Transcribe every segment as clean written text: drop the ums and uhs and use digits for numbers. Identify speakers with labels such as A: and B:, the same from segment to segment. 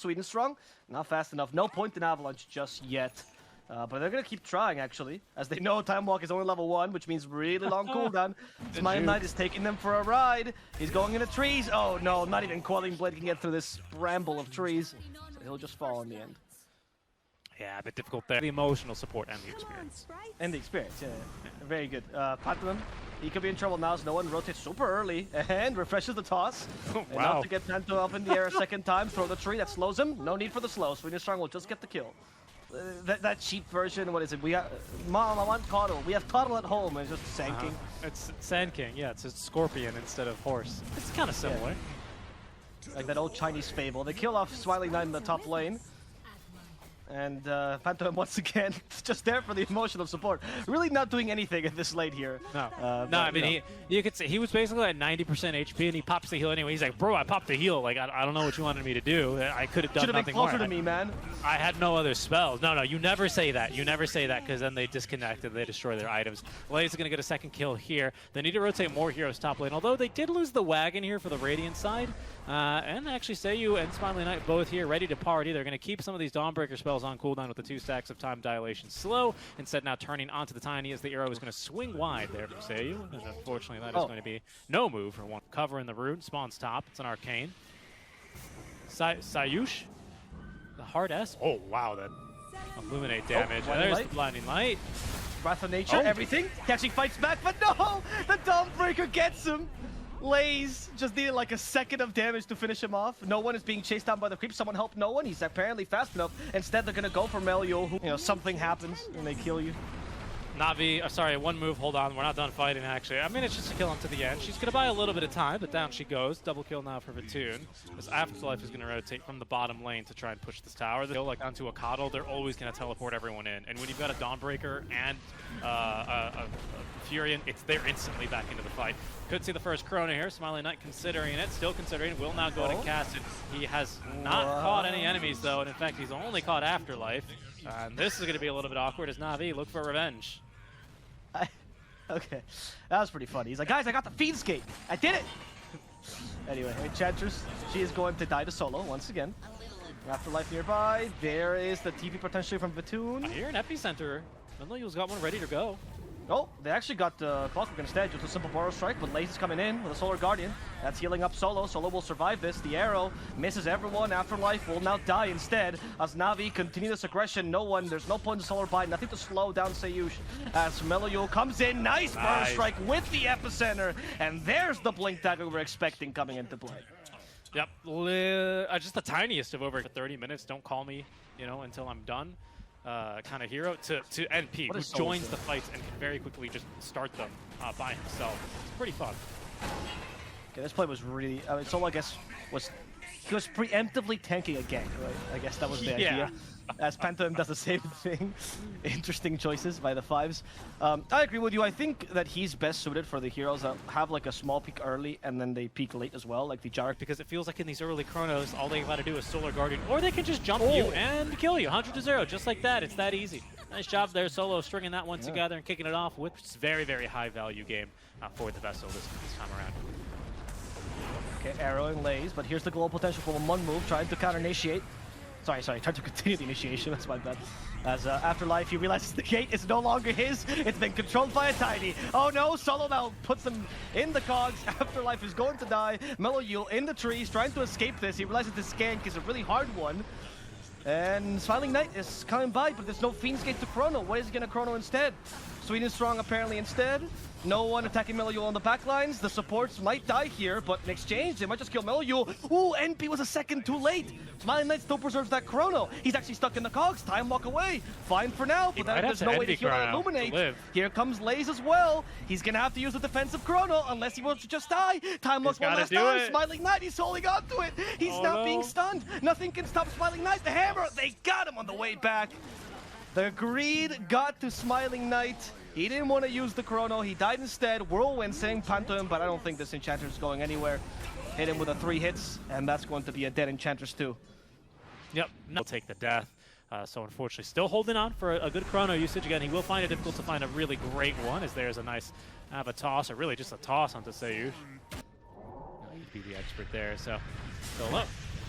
A: Seeknstrike. Not fast enough. No point in Avalanche just yet. But they're going to keep trying, actually, as they know Time Walk is only level 1, which means really long cooldown. Smiling Knight is taking them for a ride. He's going into trees. Oh, no, not even Quelling Blade can get through this bramble of trees. So he'll just fall in the end.
B: Yeah, a bit difficult there. The emotional support and the experience.
A: And the experience, yeah. Very good. Platinum, he could be in trouble now as no one rotates super early and refreshes the toss.
B: Wow.
A: Enough to get Panto up in the air a second time, throw the tree, that slows him. No need for the slow. Seeknstrike will just get the kill. That cheap version, what is it? We got Mom, I want Coddle. We have Coddle at home, and it's just Sand King.
B: It's Sand King, yeah, it's a scorpion instead of horse. It's kind of similar.
A: Yeah. Like that old Chinese fable. They kill off Smiling Knight in the top lane. And Phantom once again just there for the emotional support. Really not doing anything at this late here.
B: No, no. I mean, you could say he was basically at 90% HP, and he pops the heal anyway. He's like, "Bro, I popped the heal. Like, I don't know what you wanted me to do. I could have done nothing more."
A: Should have been closer to me, man.
B: I had no other spells. No, you never say that. You never say that because then they disconnect and they destroy their items. Blaze is going to get a second kill here. They need to rotate more heroes top lane, although they did lose the wagon here for the Radiant side. And actually, Seiyu and Smiling Knight both here ready to party. They're going to keep some of these Dawnbreaker spells on cooldown with the 2 stacks of time dilation slow. Instead, now turning onto the Tiny as the arrow is going to swing wide there from Seiyu. And unfortunately, that is going to be no move for one. Cover in the rune. Spawns top. It's an arcane. Sayush. The hard S. Oh, wow. That illuminate damage. There's the blinding light.
A: Wrath of Nature, everything. Catching fights back, but no! The Dawnbreaker gets him! Lays just needed like a second of damage to finish him off. No one is being chased down by the creep. Someone help no one. He's apparently fast enough. Instead, they're going to go for Melio, who, something happens and they kill you.
B: Navi, sorry, one move, hold on. We're not done fighting, actually. I mean, it's just a kill until the end. She's going to buy a little bit of time, but down she goes. Double kill now for Vatoon. As Afterlife is going to rotate from the bottom lane to try and push this tower. They'll like onto a Coddle. They're always going to teleport everyone in. And when you've got a Dawnbreaker and a Furion, they're instantly back into the fight. Could see the first Chrono here. Smiling Knight considering it, still considering. Will now go to cast it. He has not caught any enemies, though. And in fact, he's only caught Afterlife. And this is going to be a little bit awkward as Navi look for revenge.
A: Okay, that was pretty funny. He's like, guys, I got the Fiend Skate. I did it! Anyway, Enchantress, she is going to die to solo once again. Afterlife nearby. There is the TP potentially from Vatoon.
B: I hear an Epicenter. Melio's got one ready to go.
A: Oh, they actually got Clockwork instead, just a simple Borrow Strike, but Laze is coming in with a Solar Guardian. That's healing up Solo. Solo will survive this. The arrow misses everyone. Afterlife will now die instead. As Navi continue this aggression, there's no point in Solar Bite, nothing to slow down Seyush. As Melio comes in, nice Borrow Strike with the Epicenter, and there's the Blink Dagger we were expecting coming into play.
B: Yep, just the tiniest of over 30 minutes. Don't call me, until I'm done. Kind of hero to NP, who joins the fights and can very quickly just start them by himself. It's pretty fun.
A: Okay, this play was really, Solo, I guess, he was preemptively tanking a gank, right? I guess that was the idea. As Phantom does the same thing. Interesting choices by the fives. I agree with you. I think that he's best suited for the heroes that have like a small peak early and then they peak late as well, like the Jarek.
B: Because it feels like in these early Chronos, all they got to do is Solar Guardian, or they can just jump you and kill you, 100-0, just like that. It's that easy. Nice job there, Solo, stringing that one together and kicking it off with very, very high value game for the Vessel this time around.
A: Okay, arrowing Laze, but here's the global potential for one move, trying to counter-initiate. Sorry, trying to continue the initiation, that's my bad. As Afterlife, he realizes the gate is no longer his, it's been controlled by a Tiny. Oh no, Solo now puts him in the cogs, Afterlife is going to die. Melio in the trees, trying to escape this. He realizes this gank is a really hard one. And Smiling Knight is coming by, but there's no Fiend's Gate to Chrono. What is he gonna Chrono instead? Seeknstrike apparently instead. No one attacking Melio on the backlines. The supports might die here, but in exchange, they might just kill Melio. Ooh, NP was a second too late. Smiling Knight still preserves that Chrono. He's actually stuck in the cogs. Time walk away. Fine for now, but there's no way to heal or illuminate. Here comes Laze as well. He's gonna have to use the defensive Chrono unless he wants to just die. Time walks one last time. Smiling Knight, he's holding on to it. He's not being stunned. Nothing can stop Smiling Knight. The hammer, they got him on the way back. The greed got to Smiling Knight. He didn't want to use the Chrono. He died instead. Whirlwind saying Panto, but I don't think this Enchantress is going anywhere. Hit him with a 3 hits, and that's going to be a dead Enchantress too.
B: Yep, he'll take the death. So unfortunately, still holding on for a good Chrono usage. Again, he will find it difficult to find a really great one, as there's a nice a toss, or really just a toss onto Seiyu. He'd be the expert there. So look,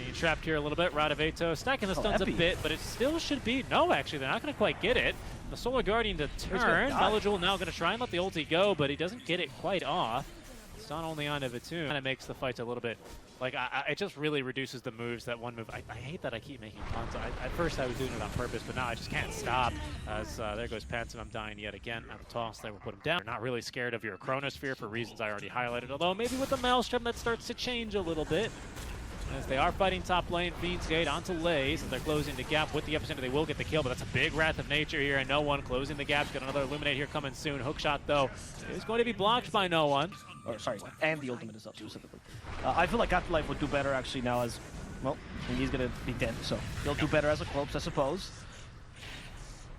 B: Being trapped here a little bit. Radaveto stacking the stuns a bit, but it still should be... No, actually, they're not going to quite get it. The Solar Guardian to turn. Melojul now going to try and let the ulti go, but he doesn't get it quite off. Stun only on Vitoon. Kind of makes the fight a little bit... Like, it just really reduces the moves, that one move. I hate that I keep making puns. At first I was doing it on purpose, but now I just can't stop. As there goes Pantom, I'm dying yet again. At the toss, they will put him down. They're not really scared of your Chronosphere for reasons I already highlighted, although maybe with the Maelstrom that starts to change a little bit. As they are fighting top lane, Fiend's Gate onto Lays, as they're closing the gap with the epicenter. They will get the kill, but that's a big Wrath of Nature here, and no one closing the gap. Got another Illuminate here coming soon. Hookshot, though, is going to be blocked by no one.
A: Or, sorry, and the ultimate is up specifically. I feel like Afterlife would do better actually now as, well, he's going to be dead, so he'll do better as a corpse, I suppose.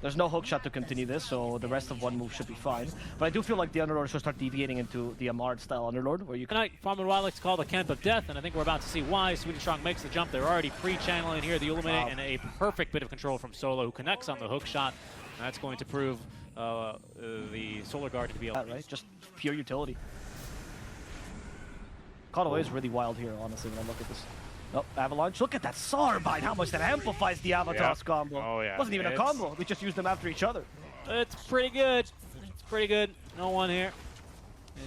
A: There's no hookshot to continue this, so the rest of one move should be fine. But I do feel like the Underlord should start deviating into the Amard-style Underlord, where you can...
B: Tonight, Farmer Wild likes to call the Camp of Death, and I think we're about to see why. Seeknstrike makes the jump. They're already pre-channeling here the Illuminate, and a perfect bit of control from Solo, who connects on the hookshot. And that's going to prove the Solar Guardian to be able...
A: Right, just pure utility. Caught away is really wild here, honestly, when I look at this. Oh, Avalanche. Look at that Sarbine, how much that amplifies the Avatos combo.
B: Oh, yeah.
A: Wasn't even a combo. We just used them after each other.
B: It's pretty good. It's pretty good. No one here.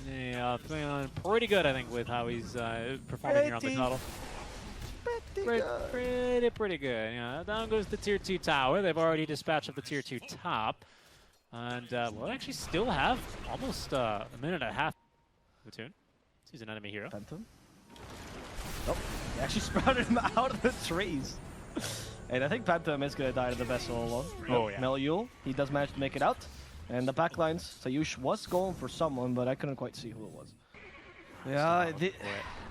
B: And feeling pretty good, I think, with how he's performing here on the tunnel. Pretty good. Yeah, down goes the tier 2 tower. They've already dispatched up the tier 2 top. And we'll actually still have almost a minute and a half. Vitoon. He's an enemy hero.
A: Phantom. Oh, he actually sprouted him out of the trees. And I think Phantom is going to die to the vessel alone.
B: Oh, yeah.
A: Melojul, he does manage to make it out. And the backlines, Sayush was going for someone, but I couldn't quite see who it was. Yeah,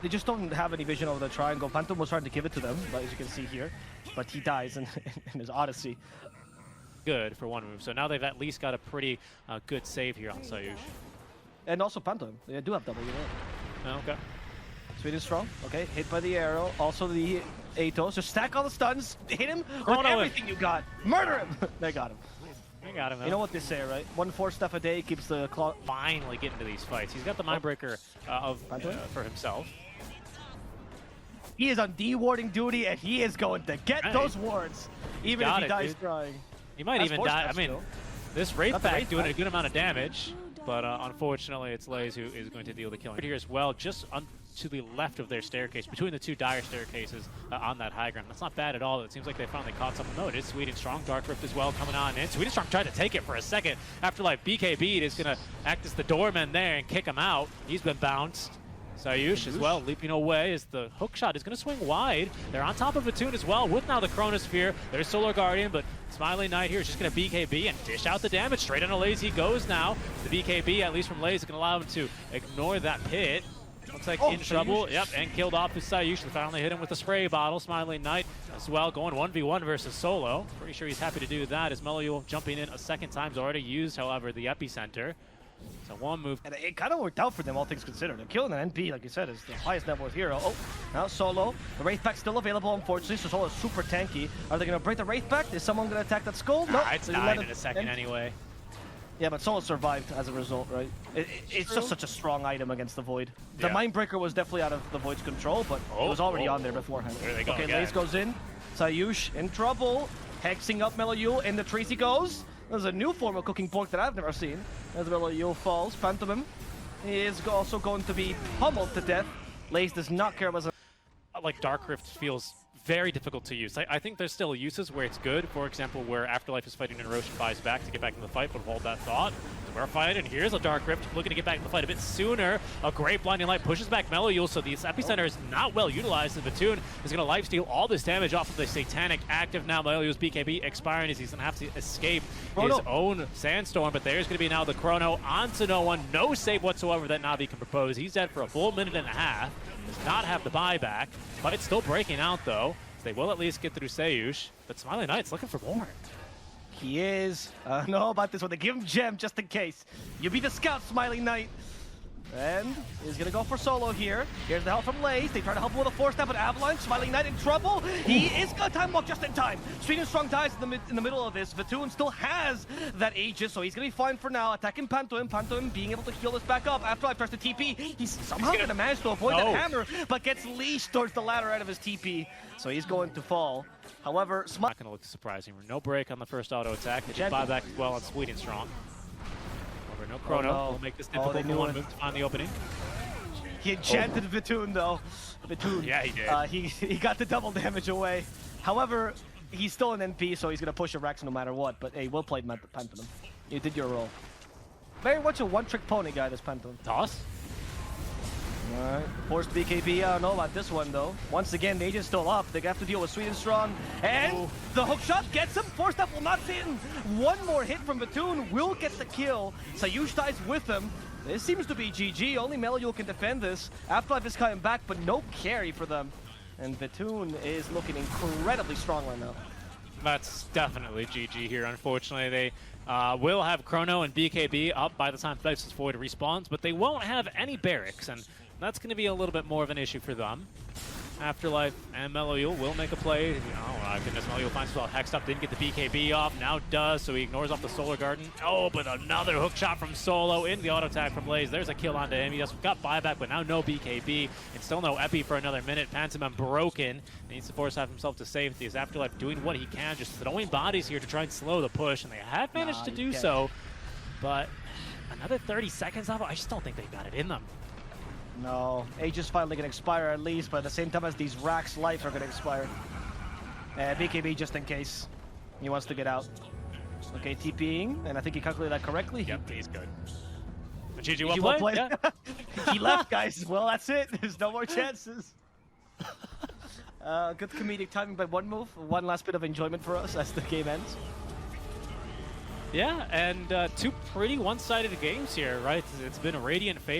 A: they just don't have any vision over the triangle. Phantom was trying to give it to them, but as you can see here. But he dies in his Odyssey.
B: Good for one move. So now they've at least got a pretty good save here on Sayush.
A: And also Phantom. They do have double.
B: Oh, okay.
A: Sweden strong. Okay, hit by the arrow. Also the Atos. Just stack all the stuns. Hit him with everything you got. Murder him. They got him.
B: They got him.
A: You know what they say, right? 1 4 stuff a day keeps the claw.
B: Finally get into these fights. He's got the Mindbreaker for himself.
A: He is on D-warding duty, and he is going to get those wards, even if he dies trying.
B: He might even die. I mean, this Wraith Pack doing a good amount of damage. But unfortunately, it's Lays who is going to deal the killing here as well, just to the left of their staircase, between the two dire staircases on that high ground. That's not bad at all. It seems like they finally caught something. No, it is Seeknstrike. Dark Rift as well coming on in. Seeknstrike tried to take it for a second. Afterlife BKB is going to act as the doorman there and kick him out. He's been bounced. Sayush as well, leaping away as the hookshot is going to swing wide. They're on top of Vitoon as well with now the Chronosphere. There's Solar Guardian, but Smiling Knight here is just going to BKB and dish out the damage. Straight on a Lays he goes now. The BKB, at least from Lays, is going to allow him to ignore that pit. Looks like in trouble. Yep, and killed off his Sayush. They finally hit him with a spray bottle. Smiling Knight as well, going 1v1 versus Solo. Pretty sure he's happy to do that as Melojul jumping in a second time. He's already used, however, the epicenter. So one move. And
A: it kind of worked out for them, all things considered. They're killing an NP, like you said, is the highest net worth hero. Oh, now Solo. The Wraith Pack's still available, unfortunately, so Solo's super tanky. Are they going to break the Wraith Pack? Is someone going to attack that skull? No.
B: It's died in a second anyway.
A: Yeah, but Solo survived as a result, right? It's just such a strong item against the Void. The Mindbreaker was definitely out of the Void's control, but it was already on there beforehand.
B: There they go
A: okay,
B: again.
A: Lays goes in. Sayush in trouble. Hexing up Melojul. In the trees he goes. There's a new form of cooking pork that I've never seen. As Melojul falls. Phantom is also going to be pummeled to death. Lays does not care about...
B: Like, Dark Rift feels very difficult to use. I think there's still uses where it's good. For example, where Afterlife is fighting and Roshan buys back to get back in the fight, but hold that thought. We're fighting, and here's a Dark Rift looking to get back in the fight a bit sooner. A great Blinding Light pushes back Melojul, so the epicenter is not well utilized. And Vitoon is going to lifesteal all this damage off of the Satanic active now. Melojul's BKB expiring as he's going to have to escape his own Sandstorm, but there's going to be now the Chrono onto no one. No save whatsoever that Navi can propose. He's dead for a full minute and a half. Does not have the buyback, but it's still breaking out though. They will at least get through Sayush, but Smiling Knight's looking for more.
A: He is. I don't know about this one. They give him Gem just in case. You be the scout, Smiling Knight. And he's gonna go for solo here. Here's the help from Lays. They try to help him with a 4-step, but Avalanche, Smiling Knight in trouble. He is gonna time walk just in time. Seeknstrike dies in the middle of this. Vatoon still has that Aegis, so he's gonna be fine for now. Attacking Pantoim. Pantoim being able to heal this back up. Afterlife tries to TP. He's somehow gonna manage to avoid that hammer, but gets leashed towards the ladder out of his TP. So he's going to fall. However,
B: not gonna look surprising. No break on the first auto attack. They can buy back as well on Seeknstrike. No chrono. Will make this difficult for one move to find the opening.
A: He enchanted Vatoon though. Vatoon.
B: Yeah, he did.
A: He got the double damage away. However, he's still an NP, so he's gonna push a Rex no matter what. But hey, well played, Pantoim. You did your role. Very much a one-trick pony guy, this Pantoim.
B: Toss.
A: Alright, forced BKB. I don't know about this one though. Once again, the agent's still up. They have to deal with Seeknstrike. And the hook shot gets him. 4-step will not sit in. One more hit from Vatoon will get the kill. Sayush dies with him. This seems to be GG. Only Meliul can defend this. Afterlife is coming back, but no carry for them. And Vatoon is looking incredibly strong right now.
B: That's definitely GG here, unfortunately. They will have Chrono and BKB up by the time Flex Void respawns, but they won't have any barracks, and that's going to be a little bit more of an issue for them. Afterlife and Meliul will make a play. Oh, goodness, Meliul finds himself hexed up, didn't get the BKB off, now does, so he ignores off the Solar Garden. Oh, but another hook shot from Solo into the auto attack from Lays. There's a kill onto him. He just got buyback, but now no BKB, and still no Epi for another minute. Pantomime broken. He needs to force out himself to safety. As Afterlife doing what he can, just throwing bodies here to try and slow the push, and they have managed to do so, but another 30 seconds off, I just don't think they've got it in them.
A: No, Aegis finally gonna expire at least, but at the same time as these Rax life are gonna expire. BKB just in case he wants to get out. Okay, TPing, and I think he calculated that correctly.
B: Yep, he's good. GG,
A: well played.
B: Yeah.
A: He left, guys. Well, that's it. There's no more chances. Good comedic timing by one move. One last bit of enjoyment for us as the game ends.
B: Yeah, and two pretty one-sided games here, right? It's been a Radiant favor.